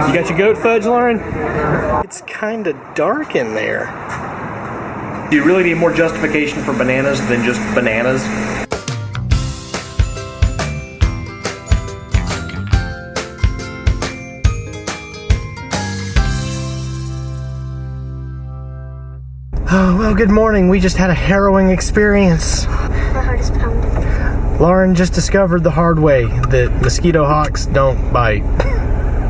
You got your goat fudge, Lauren? It's kind of dark in there. Do you really need more justification for bananas than just bananas? Oh, well, good morning. We just had a harrowing experience. My heart is pounding. Lauren just discovered the hard way that mosquito hawks don't bite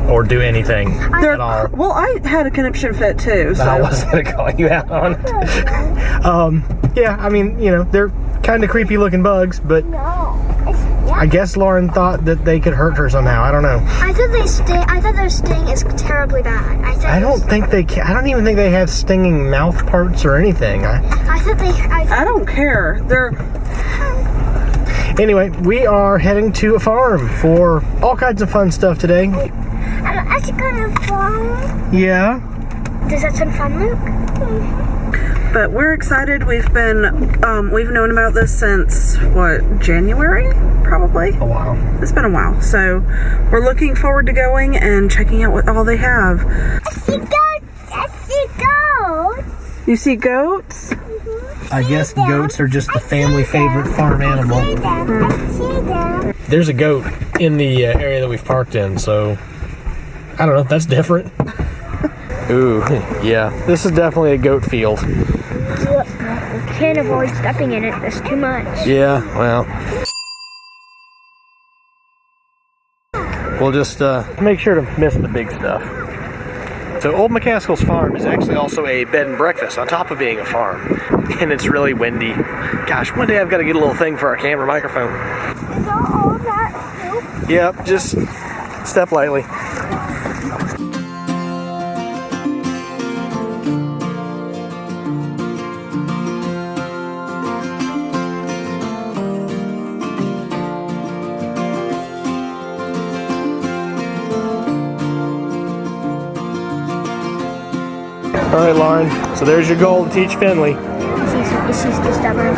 or do anything at all. Well, I had a conniption fit too. So. I wasn't going to call you out on it. Yeah, I mean, you know, they're kind of creepy looking bugs, but I guess Lauren thought that they could hurt her somehow. I don't know. I thought their sting is terribly bad. I don't even think they have stinging mouth parts or anything. I don't care. Anyway, we are heading to a farm for all kinds of fun stuff today. I should go to a farm. Yeah. Does that sound fun, Luke? But we're excited. We've known about this since, January? Probably? A while. It's been a while. So we're looking forward to going and checking out what all they have. I see goats. I see goats. You see goats? I guess goats are just the family favorite farm animal. I see them. There's a goat in the area that we've parked in, so I don't know. That's different. Ooh, yeah. This is definitely a goat field. We can't avoid stepping in it. There's too much. Yeah, well. We'll just make sure to miss the big stuff. So Old McCaskill's farm is actually also a bed and breakfast on top of being a farm. And it's really windy. Gosh, one day I've got to get a little thing for our camera microphone. Is all that soup? Yep, just step lightly. All right, Lauren, so there's your goal to teach Finley. She's too stubborn.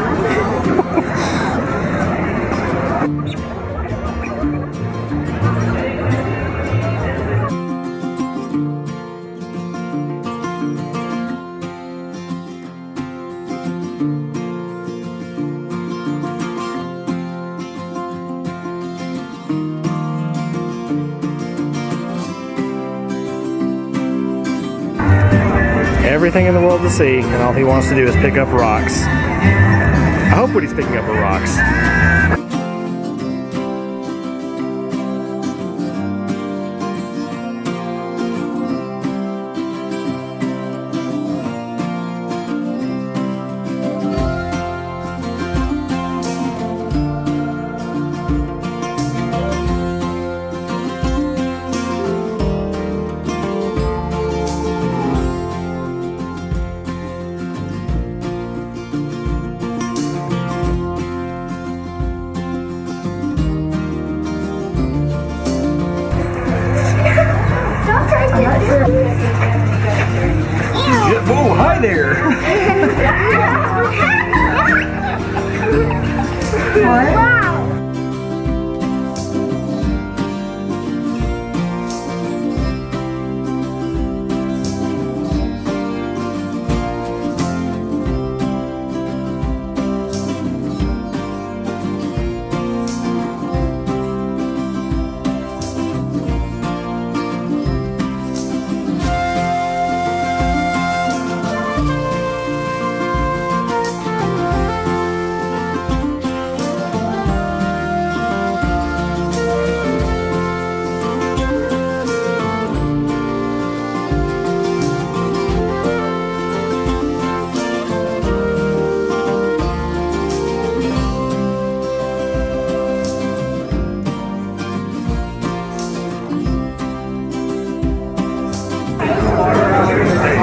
Everything in the world to see, and all he wants to do is pick up rocks. I hope what he's picking up are rocks. Whoa, hi there! Wow!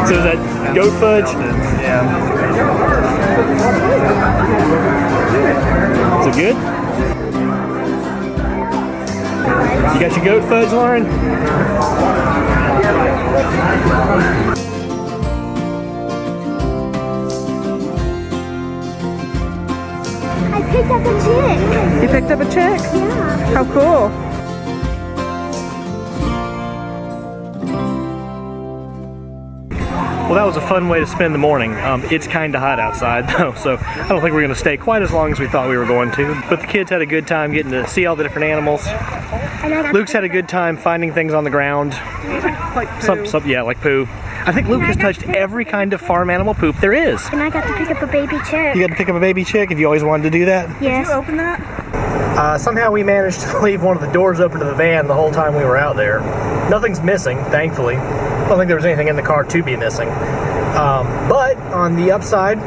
So is that goat fudge? Yeah. Is it good? You got your goat fudge, Lauren? I picked up a chick. You picked up a chick? Yeah. How cool. Well, that was a fun way to spend the morning. It's kind of hot outside, though, so I don't think we're going to stay quite as long as we thought we were going to. But the kids had a good time getting to see all the different animals. Luke's had a good time finding things on the ground. Like poo. Yeah, like poo. I think Luke has touched every kind of farm animal poop there is. And I got to pick up a baby chick. You got to pick up a baby chick? Have you always wanted to do that? Yes. Did you open that? Somehow we managed to leave one of the doors open to the van the whole time we were out there. Nothing's missing, thankfully. I don't think there was anything in the car to be missing. But on the upside,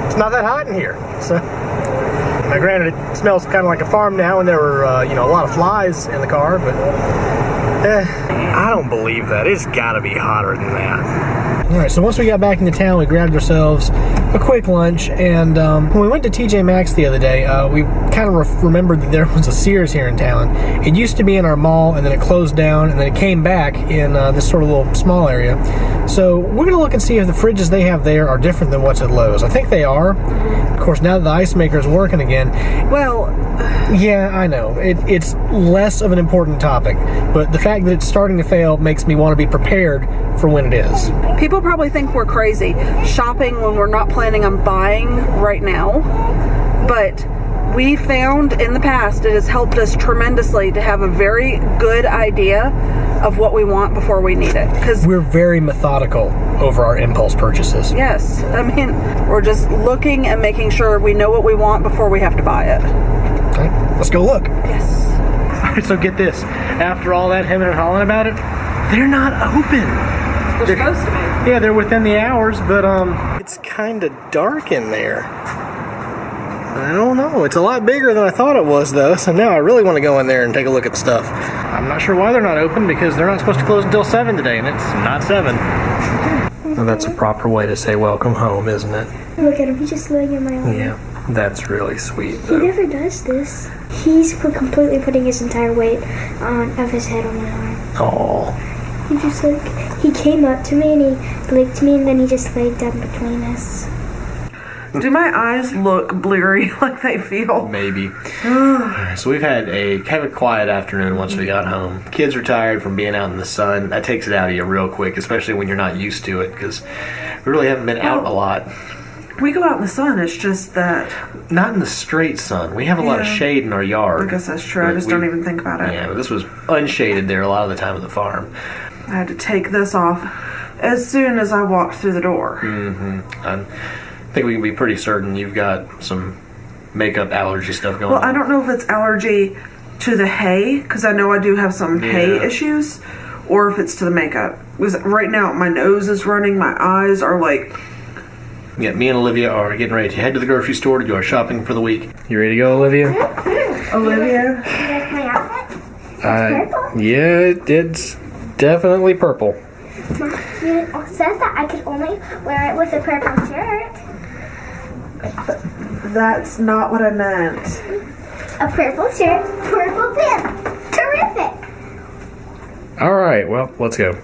it's not that hot in here. So, now granted, it smells kind of like a farm now, and there were a lot of flies in the car, but I don't believe that. It's got to be hotter than that. All right, so once we got back into town, we grabbed ourselves a quick lunch, and when we went to TJ Maxx the other day, we kind of remembered that there was a Sears here in town. It used to be in our mall, and then it closed down, and then it came back in this sort of little small area. So we're going to look and see if the fridges they have there are different than what's at Lowe's. I think they are. Of course, now that the ice maker is working again. Well, yeah, I know. It's less of an important topic, but the fact that it's starting to fail makes me want to be prepared for when it is. people probably think we're crazy shopping when we're not planning on buying right now, but we found in the past it has helped us tremendously to have a very good idea of what we want before we need it. Because we're very methodical over our impulse purchases. Yes. I mean, we're just looking and making sure we know what we want before we have to buy it. Okay, let's go look. Yes. All right, so get this. After all that hemming and hawing about it, they're not open. They're supposed to be. Yeah, they're within the hours, but it's kind of dark in there. I don't know. It's a lot bigger than I thought it was, though, so now I really want to go in there and take a look at stuff. I'm not sure why they're not open, because they're not supposed to close until 7 today, and it's not 7. Well, that's a proper way to say welcome home, isn't it? Look at him. He's just laying in my arm. Yeah, that's really sweet, He though. never does this. He's completely putting his entire weight of his head on my arm. Aww. He just he came up to me and he licked me and then he just laid down between us. Do my eyes look bleary like they feel? Maybe. So we've had a kind of quiet afternoon once we got home. Kids are tired from being out in the sun. That takes it out of you real quick, especially when you're not used to it, because we really haven't been out a lot. We go out in the sun, it's just that... Not in the straight sun. We have a lot of shade in our yard. I guess that's true. I just don't even think about it. Yeah, but this was unshaded there a lot of the time at the farm. I had to take this off as soon as I walked through the door. Mm-hmm. I think we can be pretty certain you've got some makeup allergy stuff going on. Well, I don't know if it's allergy to the hay, because I know I do have some hay issues, or if it's to the makeup. Because right now my nose is running, my eyes are like... Yeah, me and Olivia are getting ready to head to the grocery store to do our shopping for the week. You ready to go, Olivia? Olivia? That's my outfit. It's purple. Yeah, it's definitely purple. It says that I can only wear it with a purple shirt. That's not what I meant. A purple shirt, purple pants. Terrific. All right, well, let's go.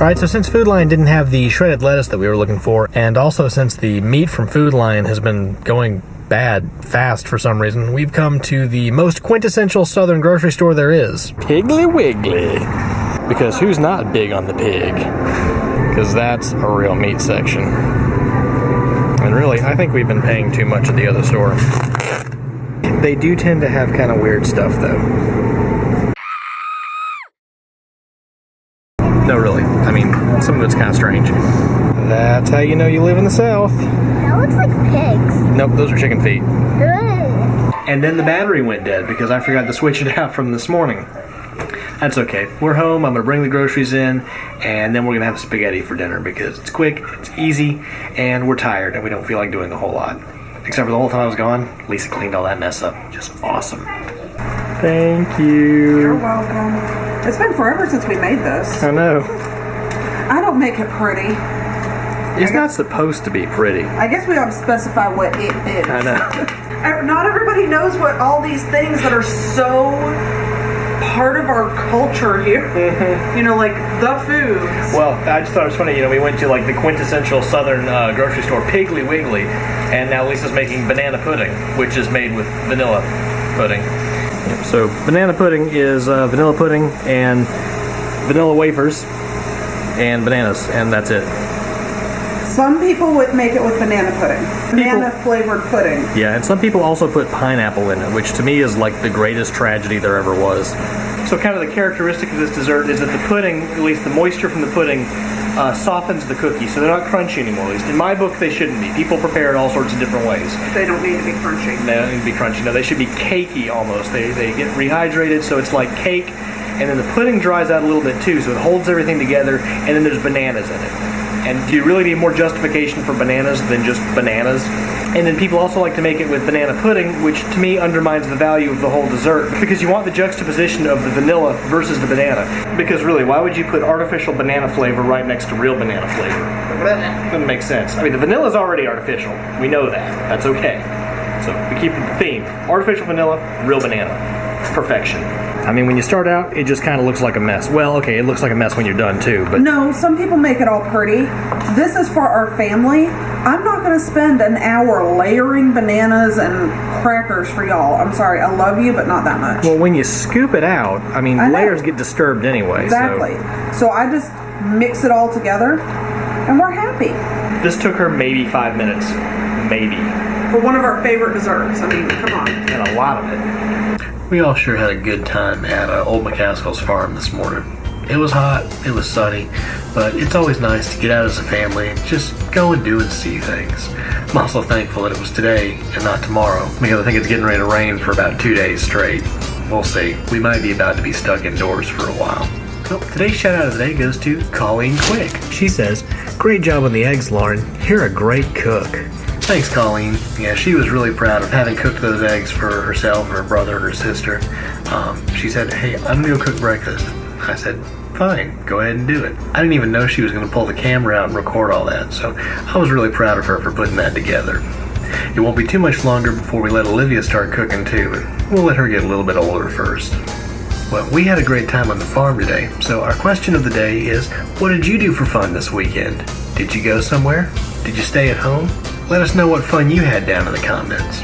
Alright, so since Food Lion didn't have the shredded lettuce that we were looking for, and also since the meat from Food Lion has been going bad fast for some reason, we've come to the most quintessential southern grocery store there is. Piggly Wiggly. Because who's not big on the pig? Because that's a real meat section. And really, I think we've been paying too much at the other store. They do tend to have kind of weird stuff, though. No, really. I mean, some of it's kind of strange. That's how you know you live in the South. That looks like pigs. Nope, those are chicken feet. Ugh. And then the battery went dead because I forgot to switch it out from this morning. That's okay. We're home. I'm going to bring the groceries in, and then we're going to have spaghetti for dinner because it's quick, it's easy, and we're tired, and we don't feel like doing a whole lot. Except for the whole time I was gone, Lisa cleaned all that mess up. Just awesome. Thank you. You're welcome. It's been forever since we made this. I know. I don't make it pretty. It's not supposed to be pretty. I guess we ought to specify what it is. I know. Not everybody knows what all these things that are so part of our culture here. You know, like the foods. Well, I just thought it was funny. You know, we went to like the quintessential southern grocery store, Piggly Wiggly, and now Lisa's making banana pudding, which is made with vanilla pudding. So banana pudding is vanilla pudding and vanilla wafers and bananas, and that's it. Some people would make it with banana pudding. Banana flavored pudding. Yeah, and some people also put pineapple in it, which to me is like the greatest tragedy there ever was. So kind of the characteristic of this dessert is that the pudding, at least the moisture from the pudding, softens the cookie, so they're not crunchy anymore. At least in my book, they shouldn't be. People prepare it all sorts of different ways. They don't need to be crunchy. They don't need to be crunchy. No, they should be cakey almost. They get rehydrated, so it's like cake, and then the pudding dries out a little bit too, so it holds everything together, and then there's bananas in it. And do you really need more justification for bananas than just bananas? And then people also like to make it with banana pudding, which to me undermines the value of the whole dessert, because you want the juxtaposition of the vanilla versus the banana. Because really, why would you put artificial banana flavor right next to real banana flavor? That doesn't make sense. I mean, the vanilla is already artificial. We know that. That's okay. So we keep the theme. Artificial vanilla, real banana. Perfection. I mean, when you start out, it just kind of looks like a mess. Well, okay, it looks like a mess when you're done too, but... No, some people make it all pretty. This is for our family. I'm not going to spend an hour layering bananas and crackers for y'all. I'm sorry, I love you, but not that much. Well, when you scoop it out, I mean, layers get disturbed anyway. Exactly. So I just mix it all together, and we're happy. This took her maybe 5 minutes. Maybe. For one of our favorite desserts. I mean, come on. And a lot of it. We all sure had a good time at old McCaskill's farm this morning. It was hot, it was sunny, but it's always nice to get out as a family and just go and do and see things. I'm also thankful that it was today and not tomorrow, because I think it's getting ready to rain for about 2 days straight. We'll see. We might be about to be stuck indoors for a while. Well, today's shout out of the day goes to Colleen Quick. She says, "Great job on the eggs, Lauren. You're a great cook." Thanks, Colleen. Yeah, she was really proud of having cooked those eggs for herself, her brother, and her sister. She said, "Hey, I'm going to go cook breakfast." I said, "Fine, go ahead and do it." I didn't even know she was going to pull the camera out and record all that, so I was really proud of her for putting that together. It won't be too much longer before we let Olivia start cooking too, but we'll let her get a little bit older first. Well, we had a great time on the farm today, so our question of the day is, what did you do for fun this weekend? Did you go somewhere? Did you stay at home? Let us know what fun you had down in the comments.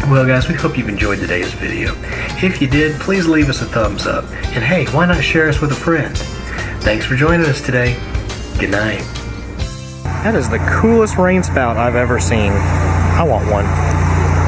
Well guys, we hope you've enjoyed today's video. If you did, please leave us a thumbs up. And hey, why not share us with a friend? Thanks for joining us today. Good night. That is the coolest rain spout I've ever seen. I want one.